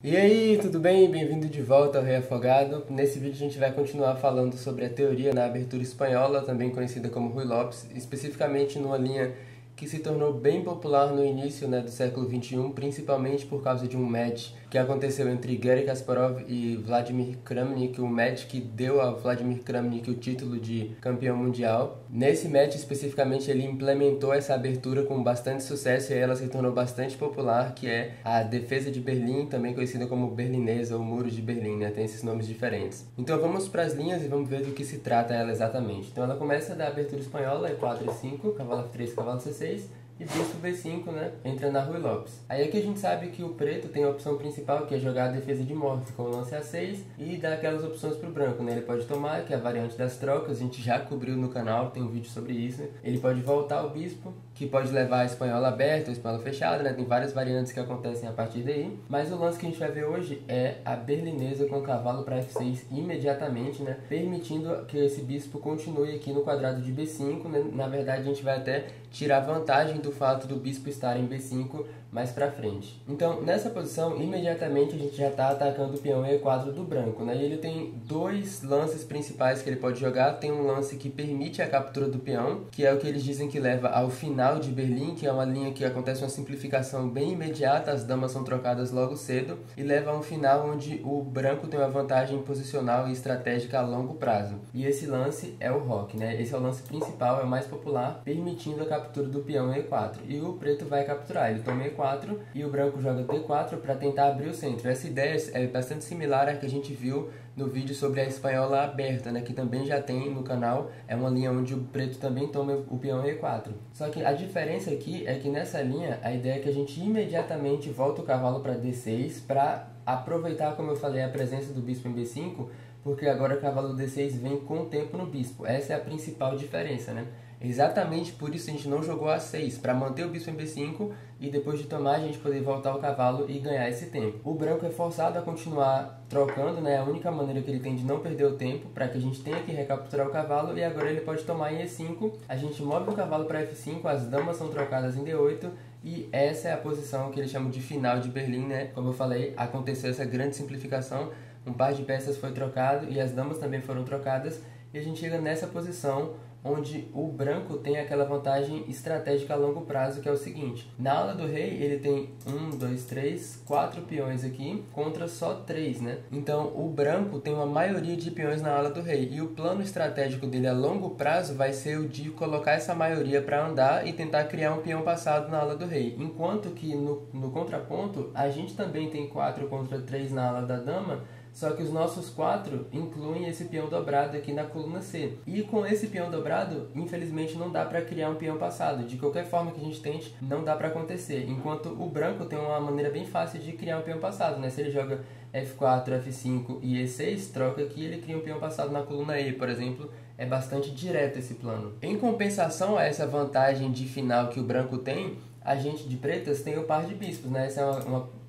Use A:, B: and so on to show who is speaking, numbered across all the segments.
A: E aí, tudo bem? Bem-vindo de volta ao Rei Afogado. Nesse vídeo a gente vai continuar falando sobre a teoria na abertura espanhola, também conhecida como Ruy Lopes, especificamente numa linha que se tornou bem popular no início do século XXI, principalmente por causa de um match que aconteceu entre Garry Kasparov e Vladimir Kramnik, o match que deu a Vladimir Kramnik o título de campeão mundial. Nesse match especificamente ele implementou essa abertura com bastante sucesso e ela se tornou bastante popular, que é a Defesa de Berlim, também conhecida como Berlinesa ou Muro de Berlim, tem esses nomes diferentes. Então vamos para as linhas e vamos ver do que se trata ela exatamente. Então ela começa da abertura espanhola, é 4 e 5, cavalo F3, cavalo C6, e bispo B5, entra na Ruy Lopes. Aí aqui a gente sabe que o preto tem a opção principal, que é jogar a defesa de morte com o lance A6 e dar aquelas opções para o branco, Ele pode tomar, que é a variante das trocas, a gente já cobriu no canal, tem um vídeo sobre isso. Ele pode voltar o bispo, que pode levar a espanhola aberta ou a espanhola fechada, Tem várias variantes que acontecem a partir daí. Mas o lance que a gente vai ver hoje é a berlinesa com o cavalo para F6 imediatamente, permitindo que esse bispo continue aqui no quadrado de B5, Na verdade a gente vai até tirar vantagem do fato do bispo estar em B5 mais pra frente. Então, nessa posição, imediatamente a gente já está atacando o peão E4 do branco, E ele tem dois lances principais que ele pode jogar. Tem um lance que permite a captura do peão, que é o que eles dizem que leva ao final de Berlim, que é uma linha que acontece uma simplificação bem imediata, as damas são trocadas logo cedo, e leva a um final onde o branco tem uma vantagem posicional e estratégica a longo prazo. E esse lance é o roque, Esse é o lance principal, é o mais popular, permitindo a captura do peão E4. E o preto vai capturar, ele toma E4, e o branco joga D4 para tentar abrir o centro. Essa ideia é bastante similar à que a gente viu no vídeo sobre a espanhola aberta, que também já tem no canal. É uma linha onde o preto também toma o peão E4. Só que a diferença aqui é que nessa linha a ideia é que a gente imediatamente volta o cavalo para D6 para aproveitar, como eu falei, a presença do bispo em B5, porque agora o cavalo D6 vem com o tempo no bispo. Essa é a principal diferença, Exatamente por isso a gente não jogou A6, para manter o bispo em B5 e depois de tomar a gente poder voltar o cavalo e ganhar esse tempo. O branco é forçado a continuar trocando, É a única maneira que ele tem de não perder o tempo, para que a gente tenha que recapturar o cavalo, e agora ele pode tomar em E5, a gente move o cavalo para F5, as damas são trocadas em D8, e essa é a posição que eles chamam de final de Berlim, Como eu falei, aconteceu essa grande simplificação, um par de peças foi trocado e as damas também foram trocadas, e a gente chega nessa posição onde o branco tem aquela vantagem estratégica a longo prazo, que é o seguinte: na ala do rei ele tem 1, 2, 3, 4 peões aqui contra só 3, Então o branco tem uma maioria de peões na ala do rei, e o plano estratégico dele a longo prazo vai ser o de colocar essa maioria para andar e tentar criar um peão passado na ala do rei, enquanto que no contraponto a gente também tem 4 contra 3 na ala da dama, só que os nossos 4 incluem esse peão dobrado aqui na coluna C. E com esse peão dobrado, infelizmente não dá para criar um peão passado. De qualquer forma que a gente tente, não dá para acontecer. Enquanto o branco tem uma maneira bem fácil de criar um peão passado, Se ele joga F4, F5 e E6, troca aqui, ele cria um peão passado na coluna E, por exemplo. É bastante direto esse plano. Em compensação a essa vantagem de final que o branco tem, a gente de pretas tem o par de bispos, Esse é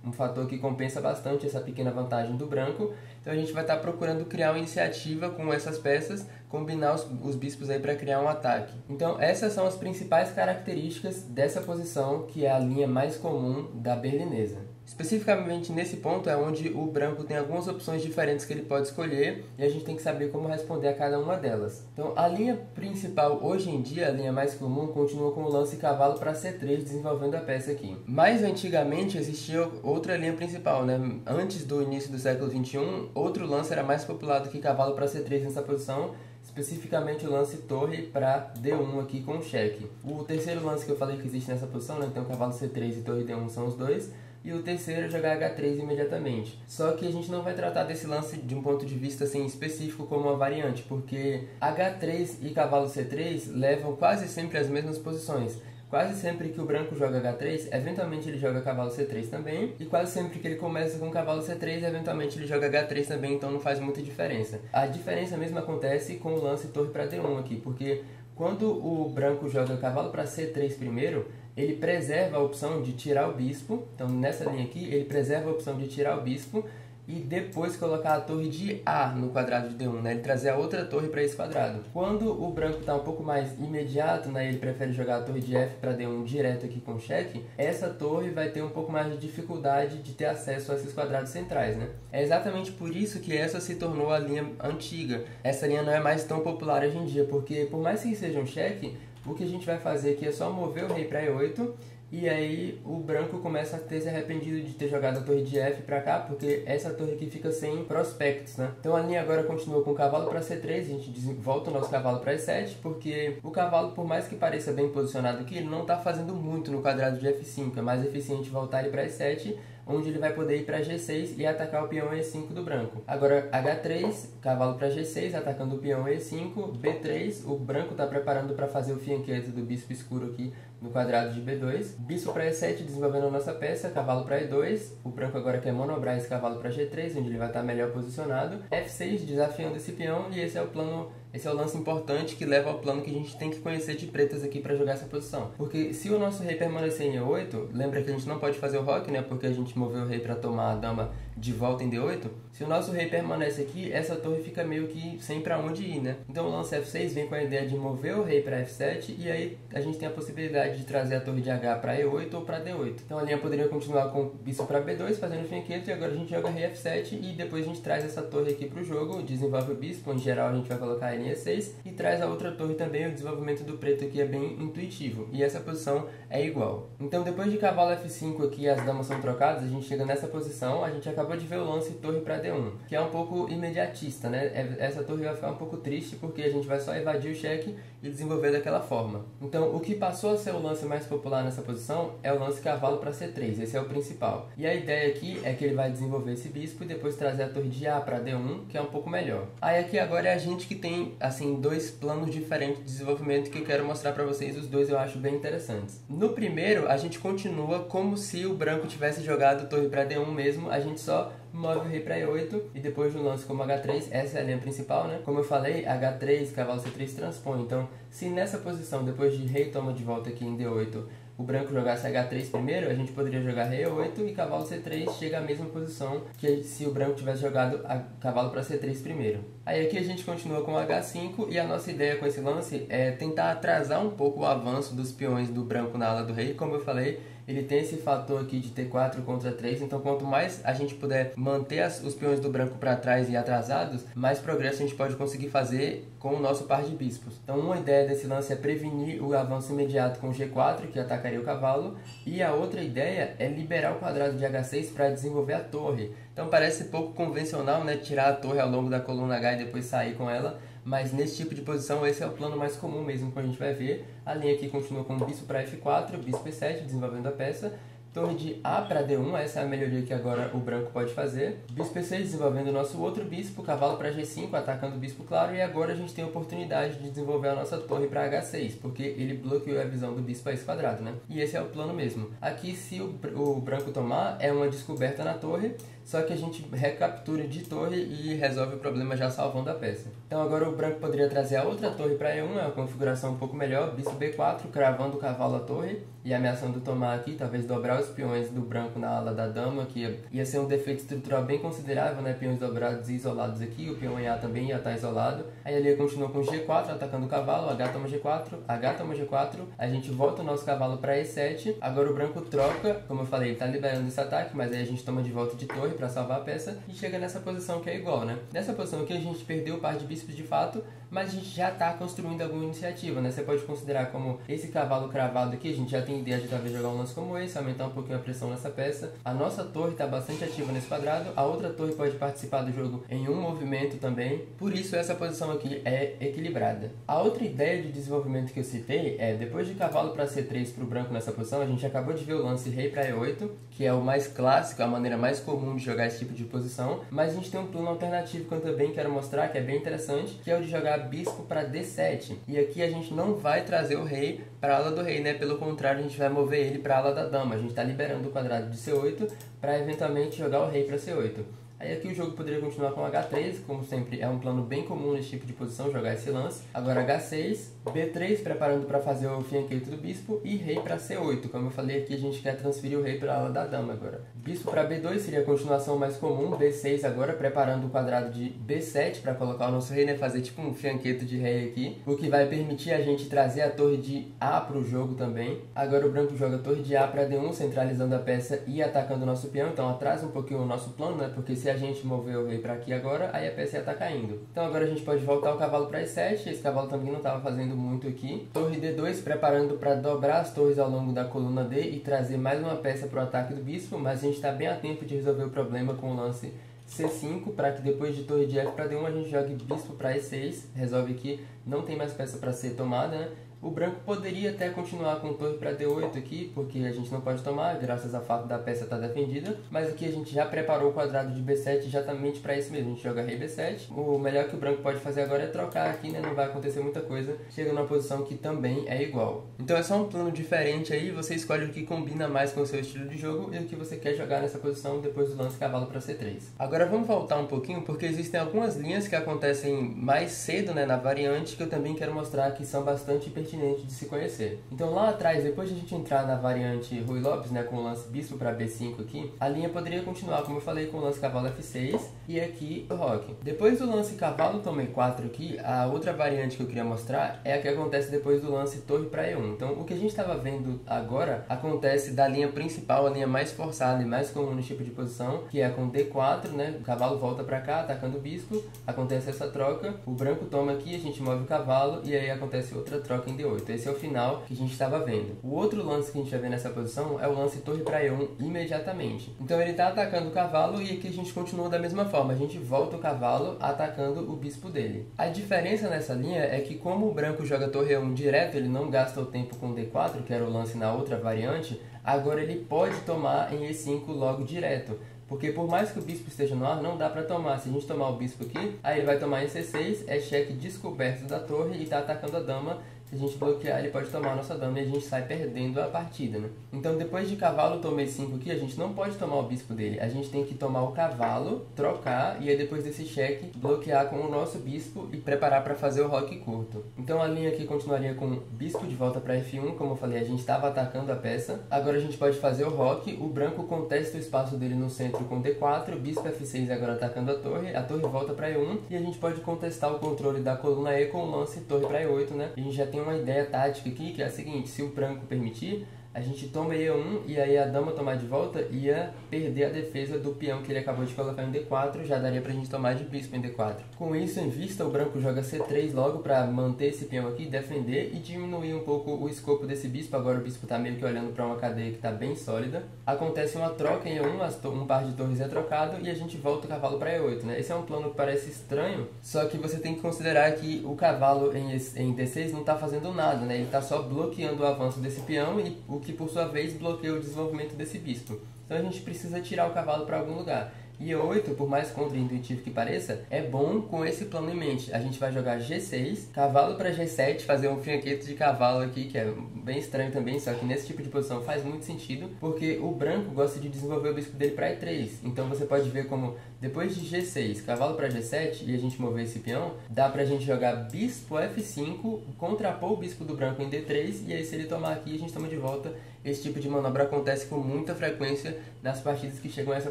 A: um fator que compensa bastante essa pequena vantagem do branco. Então a gente vai estar procurando criar uma iniciativa com essas peças, combinar os bispos aí para criar um ataque. Então essas são as principais características dessa posição, que é a linha mais comum da berlinesa. Especificamente nesse ponto é onde o branco tem algumas opções diferentes que ele pode escolher, e a gente tem que saber como responder a cada uma delas. Então a linha principal hoje em dia, a linha mais comum, continua com o lance cavalo para C3, desenvolvendo a peça aqui. Mais antigamente existia outra linha principal, Antes do início do século XXI, outro lance era mais popular do que cavalo para C3 nessa posição, especificamente o lance torre para D1 aqui com cheque. O terceiro lance que eu falei que existe nessa posição, Então cavalo C3 e torre D1 são os dois, e o terceiro é jogar H3 imediatamente. Só que a gente não vai tratar desse lance de um ponto de vista específico como uma variante, porque H3 e cavalo C3 levam quase sempre as mesmas posições. Quase sempre que o branco joga H3, eventualmente ele joga cavalo C3 também, e quase sempre que ele começa com cavalo C3, eventualmente ele joga H3 também, então não faz muita diferença. A diferença mesmo acontece com o lance torre para D1 aqui, porque quando o branco joga cavalo para C3 primeiro, ele preserva a opção de tirar o bispo. Então nessa linha aqui ele preserva a opção de tirar o bispo, e depois colocar a torre de A no quadrado de D1, né? Ele trazer a outra torre para esse quadrado. Quando o branco está um pouco mais imediato, né? Ele prefere jogar a torre de F para D1 direto aqui com cheque, essa torre vai ter um pouco mais de dificuldade de ter acesso a esses quadrados centrais, né? É exatamente por isso que essa se tornou a linha antiga. Essa linha não é mais tão popular hoje em dia, porque por mais que seja um cheque, o que a gente vai fazer aqui é só mover o rei para E8, e aí o branco começa a ter se arrependido de ter jogado a torre de F para cá, porque essa torre aqui fica sem prospectos, né? Então a linha agora continua com o cavalo para C3, a gente volta o nosso cavalo para E7, porque o cavalo, por mais que pareça bem posicionado aqui, ele não está fazendo muito no quadrado de F5, é mais eficiente voltar ele para E7, onde ele vai poder ir para G6 e atacar o peão E5 do branco. Agora H3, cavalo para G6, atacando o peão E5, B3, o branco está preparando para fazer o fianquete do bispo escuro aqui no quadrado de B2, bispo para E7, desenvolvendo a nossa peça, cavalo para E2, o branco agora quer manobrar esse cavalo para G3, onde ele vai estar melhor posicionado, F6, desafiando esse peão, e esse é o plano. Esse é o lance importante que leva ao plano que a gente tem que conhecer de pretas aqui para jogar essa posição. Porque se o nosso rei permanecer em E8, lembra que a gente não pode fazer o roque, né? Porque a gente moveu o rei para tomar a dama de volta em D8. Se o nosso rei permanece aqui, essa torre fica meio que sem para onde ir, né? Então o lance F6 vem com a ideia de mover o rei para F7 e aí a gente tem a possibilidade de trazer a torre de H para E8 ou para D8. Então a linha poderia continuar com o bispo para B2, fazendo o fianquete, e agora a gente joga rei F7 e depois a gente traz essa torre aqui para o jogo, desenvolve o bispo, em geral a gente vai colocar ele em E6 e traz a outra torre também. O desenvolvimento do preto aqui é bem intuitivo e essa posição é igual. Então depois de cavalo F5 aqui as damas são trocadas, a gente chega nessa posição, a gente acabou de ver o lance torre para D1, que é um pouco imediatista, né? Essa torre vai ficar um pouco triste porque a gente vai só evadir o cheque e desenvolver daquela forma. Então o que passou a ser o lance mais popular nessa posição é o lance cavalo para C3, esse é o principal. E a ideia aqui é que ele vai desenvolver esse bispo e depois trazer a torre de A para D1, que é um pouco melhor. Aí aqui agora é a gente que tem, assim, dois planos diferentes de desenvolvimento que eu quero mostrar para vocês, os dois eu acho bem interessantes. No primeiro, a gente continua como se o branco tivesse jogado torre para D1 mesmo, a gente só move o rei para E8 e depois do lance como H3, essa é a linha principal, né? Como eu falei, H3, cavalo C3 transpõe, então se nessa posição, depois de rei toma de volta aqui em D8, o branco jogasse H3 primeiro, a gente poderia jogar rei E8 e cavalo C3 chega à mesma posição que se o branco tivesse jogado cavalo para C3 primeiro. Aí aqui a gente continua com H5 e a nossa ideia com esse lance é tentar atrasar um pouco o avanço dos peões do branco na ala do rei. Como eu falei, ele tem esse fator aqui de T4 contra 3, então quanto mais a gente puder manter os peões do branco para trás e atrasados, mais progresso a gente pode conseguir fazer com o nosso par de bispos. Então uma ideia desse lance é prevenir o avanço imediato com G4, que atacaria o cavalo, e a outra ideia é liberar o quadrado de H6 para desenvolver a torre. Então parece pouco convencional, né, tirar a torre ao longo da coluna H e depois sair com ela, mas nesse tipo de posição esse é o plano mais comum mesmo que a gente vai ver. A linha aqui continua com bispo para F4, bispo E7, desenvolvendo a peça, torre de A para D1, essa é a melhoria que agora o branco pode fazer, bispo E6 desenvolvendo o nosso outro bispo, cavalo para G5, atacando o bispo claro, e agora a gente tem a oportunidade de desenvolver a nossa torre para H6, porque ele bloqueou a visão do bispo a esse quadrado, né? E esse é o plano mesmo. Aqui, se o branco tomar, é uma descoberta na torre, só que a gente recaptura de torre e resolve o problema já salvando a peça. Então agora o branco poderia trazer a outra torre para E1, é uma configuração um pouco melhor, bispo B4, cravando o cavalo à torre e ameaçando tomar aqui, talvez dobrar os peões do branco na ala da dama, que ia ser um defeito estrutural bem considerável, né? Peões dobrados e isolados aqui, o peão em A também ia estar isolado. Aí ele continua com G4, atacando o cavalo, H toma G4, H toma G4, a gente volta o nosso cavalo para E7, agora o branco troca, como eu falei, ele está liberando esse ataque, mas aí a gente toma de volta de torre para salvar a peça e chega nessa posição que é igual, né? Nessa posição aqui a gente perdeu o par de bispos de fato, mas a gente já está construindo alguma iniciativa, né? Você pode considerar como esse cavalo cravado aqui, a gente já tem ideia de talvez jogar um lance como esse, aumentar um pouquinho a pressão nessa peça. A nossa torre está bastante ativa nesse quadrado, a outra torre pode participar do jogo em um movimento também, por isso essa posição aqui é equilibrada. A outra ideia de desenvolvimento que eu citei é, depois de cavalo para C3 para o branco nessa posição, a gente acabou de ver o lance rei para E8, que é o mais clássico, a maneira mais comum de jogar esse tipo de posição, mas a gente tem um plano alternativo que eu também quero mostrar, que é bem interessante, que é o de jogar bispo para D7. E aqui a gente não vai trazer o rei para a ala do rei, né? Pelo contrário, a gente vai mover ele para a ala da dama. A gente está liberando o quadrado de C8 para eventualmente jogar o rei para C8. Aí aqui o jogo poderia continuar com H3, como sempre é um plano bem comum nesse tipo de posição, jogar esse lance. Agora H6, B3, preparando para fazer o fianqueto do bispo, e rei para C8. Como eu falei aqui, a gente quer transferir o rei para a ala da dama agora. Bispo para B2 seria a continuação mais comum, B6 agora, preparando o quadrado de B7 para colocar o nosso rei, né, fazer tipo um fianqueto de rei aqui, o que vai permitir a gente trazer a torre de A para o jogo também. Agora o branco joga a torre de A para D1, centralizando a peça e atacando o nosso peão, então atrasa um pouquinho o nosso plano, né, porque se a gente mover o rei para aqui agora, aí a peça ia estar caindo. Então agora a gente pode voltar o cavalo para E7, esse cavalo também não estava fazendo muito aqui. Torre D2, preparando para dobrar as torres ao longo da coluna D e trazer mais uma peça para o ataque do bispo, mas a gente está bem a tempo de resolver o problema com o lance C5, para que depois de torre de F para D1 a gente jogue bispo para E6, resolve que não tem mais peça para ser tomada, né? O branco poderia até continuar com torre para D8 aqui, porque a gente não pode tomar, graças ao fato da peça estar defendida. Mas aqui a gente já preparou o quadrado de B7 exatamente para isso mesmo, a gente joga rei B7. O melhor que o branco pode fazer agora é trocar aqui, né? Não vai acontecer muita coisa, chega numa posição que também é igual. Então é só um plano diferente aí, você escolhe o que combina mais com o seu estilo de jogo e o que você quer jogar nessa posição depois do lance cavalo para C3. Agora vamos voltar um pouquinho, porque existem algumas linhas que acontecem mais cedo, né, na variante, que eu também quero mostrar que são bastante pertinentes de se conhecer. Então lá atrás, depois de a gente entrar na variante Ruy Lopes, né, com o lance bispo para B5 aqui, a linha poderia continuar, como eu falei, com o lance cavalo F6 e aqui o roque. Depois do lance cavalo toma E4 aqui, a outra variante que eu queria mostrar é a que acontece depois do lance torre para E1. Então o que a gente estava vendo agora acontece da linha principal, a linha mais forçada e mais comum no tipo de posição, que é com D4, né, o cavalo volta para cá, atacando o bispo, acontece essa troca, o branco toma aqui, a gente move o cavalo e aí acontece outra troca em D8. Esse é o final que a gente estava vendo. O outro lance que a gente vai ver nessa posição é o lance torre para E1 imediatamente. Então ele está atacando o cavalo e aqui a gente continua da mesma forma. A gente volta o cavalo atacando o bispo dele. A diferença nessa linha é que como o branco joga torre E1 direto, ele não gasta o tempo com D4, que era o lance na outra variante, agora ele pode tomar em E5 logo direto. Porque por mais que o bispo esteja no ar, não dá para tomar. Se a gente tomar o bispo aqui, aí ele vai tomar em C6, é cheque descoberto da torre e está atacando a dama. Se a gente bloquear, ele pode tomar a nossa dama e a gente sai perdendo a partida, né? Então, depois de cavalo, tomei 5 aqui, a gente não pode tomar o bispo dele. A gente tem que tomar o cavalo, trocar, e aí depois desse cheque, bloquear com o nosso bispo e preparar para fazer o roque curto. Então, a linha aqui continuaria com bispo de volta para F1, como eu falei, a gente estava atacando a peça. Agora a gente pode fazer o roque, o branco contesta o espaço dele no centro com D4, bispo F6 agora atacando a torre volta para E1, e a gente pode contestar o controle da coluna E com o lance torre para E8, né? A gente já tem uma ideia tática aqui, que é a seguinte: se o branco permitir, a gente toma E1 e aí a dama tomar de volta ia perder a defesa do peão que ele acabou de colocar em D4, já daria pra gente tomar de bispo em D4. Com isso em vista, o branco joga C3 logo para manter esse peão aqui, defender e diminuir um pouco o escopo desse bispo. Agora o bispo tá meio que olhando para uma cadeia que tá bem sólida. Acontece uma troca em E1, um par de torres é trocado e a gente volta o cavalo para E8, né? Esse é um plano que parece estranho, só que você tem que considerar que o cavalo em D6 não tá fazendo nada, né? Ele tá só bloqueando o avanço desse peão e o que por sua vez bloqueia o desenvolvimento desse bispo. Então a gente precisa tirar o cavalo para algum lugar. E E8, por mais contra-intuitivo que pareça, é bom com esse plano em mente. A gente vai jogar G6, cavalo para G7, fazer um fianqueto de cavalo aqui, que é bem estranho também, só que nesse tipo de posição faz muito sentido, porque o branco gosta de desenvolver o bispo dele para E3. Então você pode ver como depois de G6, cavalo para G7 e a gente mover esse peão, dá pra gente jogar bispo F5, contrapor o bispo do branco em D3, e aí se ele tomar aqui a gente toma de volta. Esse tipo de manobra acontece com muita frequência nas partidas que chegam a essa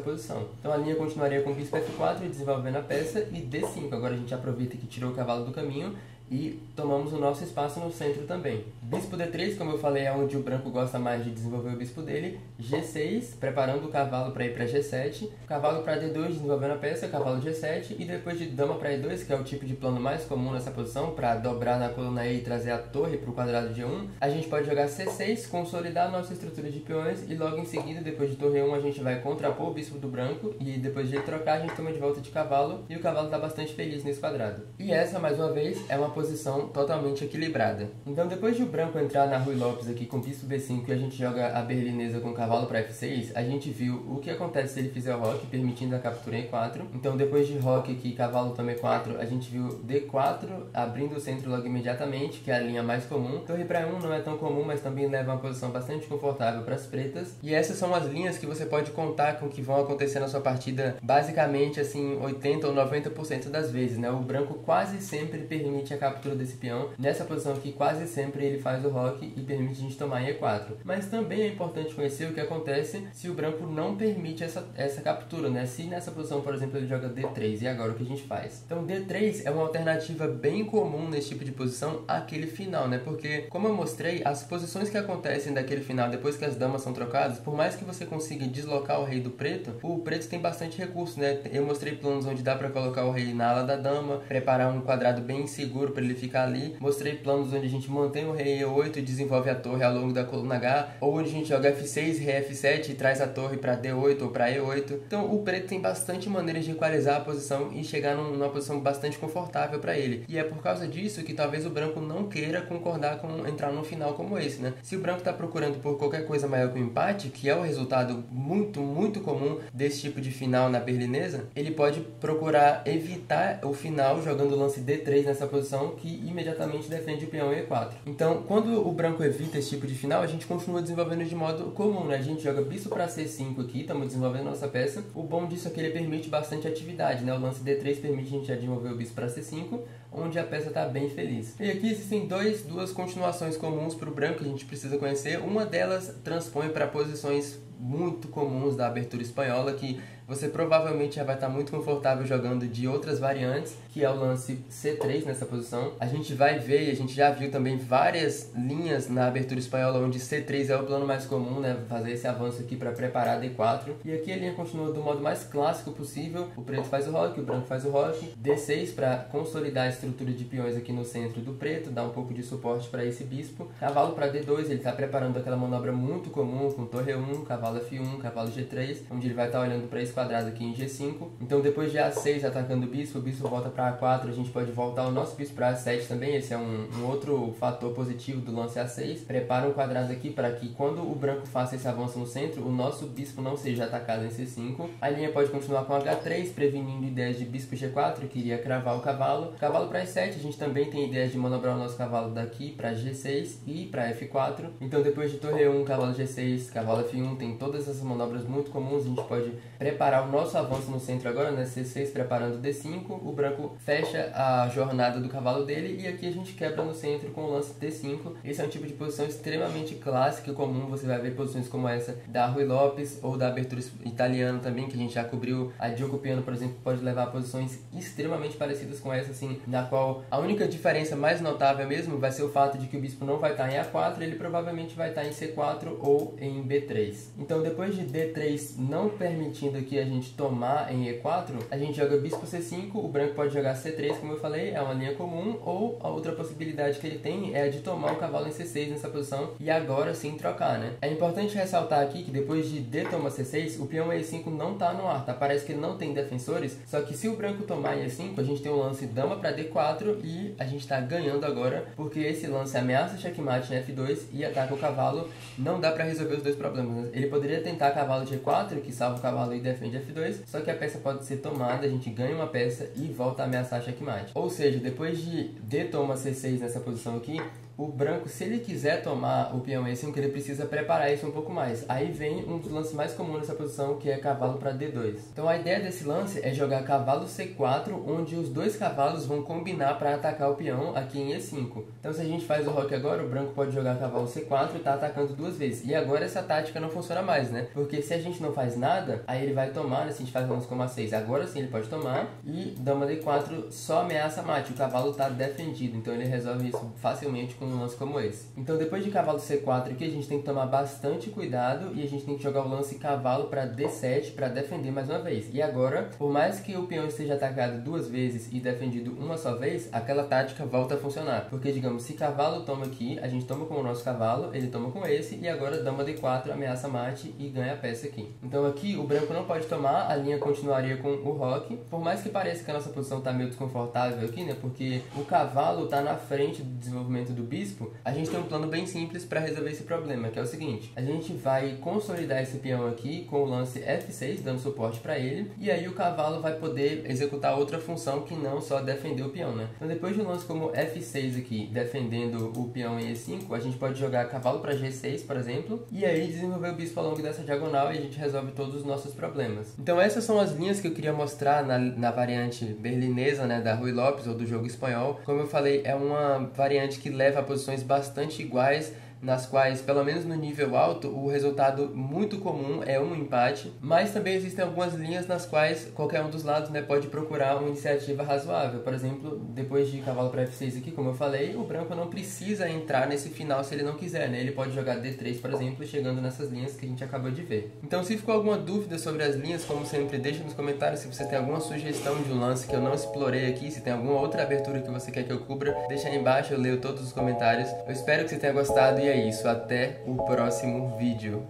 A: posição. Então a linha continuaria com bispo F4, desenvolvendo a peça, e D5. Agora a gente aproveita que tirou o cavalo do caminho e tomamos o nosso espaço no centro também. Bispo D3, como eu falei, é onde o branco gosta mais de desenvolver o bispo dele. G6, preparando o cavalo para ir para G7. Cavalo para D2, desenvolvendo a peça, cavalo G7. E depois de dama para E2, que é o tipo de plano mais comum nessa posição, para dobrar na coluna E e trazer a torre para o quadrado de E1, a gente pode jogar C6, consolidar a nossa estrutura de peões, e logo em seguida, depois de torre E1, a gente vai contrapor o bispo do branco, e depois de ele trocar, a gente toma de volta de cavalo, e o cavalo está bastante feliz nesse quadrado. E essa, mais uma vez, é uma posição posição totalmente equilibrada. Então depois de o branco entrar na Ruy Lopes aqui com bispo b5 e a gente joga a berlinesa com cavalo para f6, a gente viu o que acontece se ele fizer o roque, permitindo a captura em e4. Então depois de roque aqui, cavalo toma e4, a gente viu d4, abrindo o centro logo imediatamente, que é a linha mais comum. Torre para 1 não é tão comum, mas também leva uma posição bastante confortável para as pretas. E essas são as linhas que você pode contar com que vão acontecer na sua partida, basicamente assim, 80 ou 90% das vezes, né? O branco quase sempre permite a captura desse peão. Nessa posição aqui, quase sempre ele faz o roque e permite a gente tomar em e4. Mas também é importante conhecer o que acontece se o branco não permite essa captura, né? Se nessa posição, por exemplo, ele joga d3, e agora o que a gente faz? Então d3 é uma alternativa bem comum nesse tipo de posição, aquele final, né? Porque, como eu mostrei, as posições que acontecem daquele final, depois que as damas são trocadas, por mais que você consiga deslocar o rei do preto, o preto tem bastante recurso, né? Eu mostrei planos onde dá para colocar o rei na ala da dama, preparar um quadrado bem seguro para ele ficar ali. Mostrei planos onde a gente mantém o rei e8 e desenvolve a torre ao longo da coluna H, ou onde a gente joga f6, rei f7 e traz a torre para d8 ou para e8. Então o preto tem bastante maneiras de equalizar a posição e chegar numa posição bastante confortável para ele. E é por causa disso que talvez o branco não queira concordar com entrar num final como esse, né? Se o branco está procurando por qualquer coisa maior que um empate, que é o resultado muito comum desse tipo de final na berlinesa, ele pode procurar evitar o final jogando o lance d3 nessa posição, que imediatamente defende o peão e4. Então, quando o branco evita esse tipo de final, a gente continua desenvolvendo de modo comum, né? A gente joga bispo para c5 aqui, estamos desenvolvendo nossa peça. O bom disso é que ele permite bastante atividade, né? O lance d3 permite a gente já desenvolver o bispo para c5, onde a peça está bem feliz. E aqui existem duas continuações comuns para o branco que a gente precisa conhecer. Uma delas transpõe para posições muito comuns da abertura espanhola, que você provavelmente já vai estar muito confortável jogando de outras variantes, que é o lance C3 nessa posição. A gente vai ver, e a gente já viu também várias linhas na abertura espanhola onde C3 é o plano mais comum, né? Fazer esse avanço aqui para preparar D4. E aqui a linha continua do modo mais clássico possível. O preto faz o roque, o branco faz o roque. D6 para consolidar a estrutura de peões aqui no centro do preto, dar um pouco de suporte para esse bispo. Cavalo para D2, ele está preparando aquela manobra muito comum com torre 1, cavalo F1, cavalo G3, onde ele vai estar olhando para esse quadrado aqui em G5. Então depois de A6 atacando o bispo volta para A4, a gente pode voltar o nosso bispo para A7 também. Esse é um outro fator positivo do lance A6. Prepara um quadrado aqui para que quando o branco faça esse avanço no centro, o nosso bispo não seja atacado em C5. A linha pode continuar com H3, prevenindo ideias de bispo G4, que iria cravar o cavalo. Cavalo para E7, a gente também tem ideias de manobrar o nosso cavalo daqui para G6 e para F4. Então depois de torre 1, cavalo G6, cavalo F1, tem todas essas manobras muito comuns. A gente pode preparar o nosso avanço no centro agora, né? C6 preparando D5, o branco fecha a jornada do cavalo dele e aqui a gente quebra no centro com o lance D5. Esse é um tipo de posição extremamente clássica e comum. Você vai ver posições como essa da Ruy Lopes ou da abertura italiana também, que a gente já cobriu. A Gioco Piano, por exemplo, pode levar a posições extremamente parecidas com essa, assim, na qual a única diferença mais notável mesmo vai ser o fato de que o bispo não vai estar em A4, ele provavelmente vai estar em C4 ou em B3. Então depois de D3 não permitindo aqui a gente tomar em E4, a gente joga bispo C5, o branco pode jogar C3, como eu falei, é uma linha comum, ou a outra possibilidade que ele tem é a de tomar o cavalo em C6 nessa posição e agora sim trocar, né? É importante ressaltar aqui que depois de D toma C6, o peão E5 não tá no ar, tá? Parece que ele não tem defensores, só que se o branco tomar em E5, a gente tem um lance dama para D4 e a gente tá ganhando agora, porque esse lance ameaça checkmate em F2 e ataca o cavalo. Não dá para resolver os dois problemas, né? Ele poderia tentar cavalo G4, que salva o cavalo e defende F2, só que a peça pode ser tomada, a gente ganha uma peça e volta a ameaçar checkmate. Ou seja, depois de D toma C6 nessa posição aqui, o branco, se ele quiser tomar o peão E5, ele precisa preparar isso um pouco mais. Aí vem um dos lances mais comuns nessa posição, que é cavalo para D2. Então a ideia desse lance é jogar cavalo C4, onde os dois cavalos vão combinar para atacar o peão aqui em E5. Então se a gente faz o roque agora, o branco pode jogar cavalo C4 e tá atacando duas vezes. E agora essa tática não funciona mais, né? Porque se a gente não faz nada, aí ele vai tomar, né? Se a gente faz lance como A6, agora sim ele pode tomar. E dama D4 só ameaça mate, o cavalo tá defendido. Então ele resolve isso facilmente com um lance como esse. Então depois de cavalo C4 aqui, a gente tem que tomar bastante cuidado e a gente tem que jogar o lance cavalo para D7 para defender mais uma vez. E agora, por mais que o peão esteja atacado 2 vezes e defendido uma só vez, aquela tática volta a funcionar. Porque, digamos, se cavalo toma aqui, a gente toma com o nosso cavalo, ele toma com esse, e agora dama D4 ameaça mate e ganha a peça aqui. Então aqui o branco não pode tomar, a linha continuaria com o roque, por mais que pareça que a nossa posição está meio desconfortável aqui, né, porque o cavalo está na frente do desenvolvimento do bispo, a gente tem um plano bem simples para resolver esse problema, que é o seguinte: a gente vai consolidar esse peão aqui com o lance F6, dando suporte para ele, e aí o cavalo vai poder executar outra função que não só defender o peão, né? Então depois de um lance como F6 aqui, defendendo o peão em E5, a gente pode jogar cavalo para G6, por exemplo, e aí desenvolver o bispo ao longo dessa diagonal e a gente resolve todos os nossos problemas. Então essas são as linhas que eu queria mostrar na variante berlinesa, né, da Ruy Lopes ou do jogo espanhol. Como eu falei, é uma variante que leva a posições bastante iguais, nas quais, pelo menos no nível alto, o resultado muito comum é um empate, mas também existem algumas linhas nas quais qualquer um dos lados, né, pode procurar uma iniciativa razoável. Por exemplo, depois de cavalo para F6 aqui, como eu falei, o branco não precisa entrar nesse final se ele não quiser, né? Ele pode jogar D3, por exemplo, chegando nessas linhas que a gente acabou de ver. Então, se ficou alguma dúvida sobre as linhas, como sempre, deixa nos comentários. Se você tem alguma sugestão de um lance que eu não explorei aqui, se tem alguma outra abertura que você quer que eu cubra, deixa aí embaixo, eu leio todos os comentários. Eu espero que você tenha gostado e é isso, até o próximo vídeo.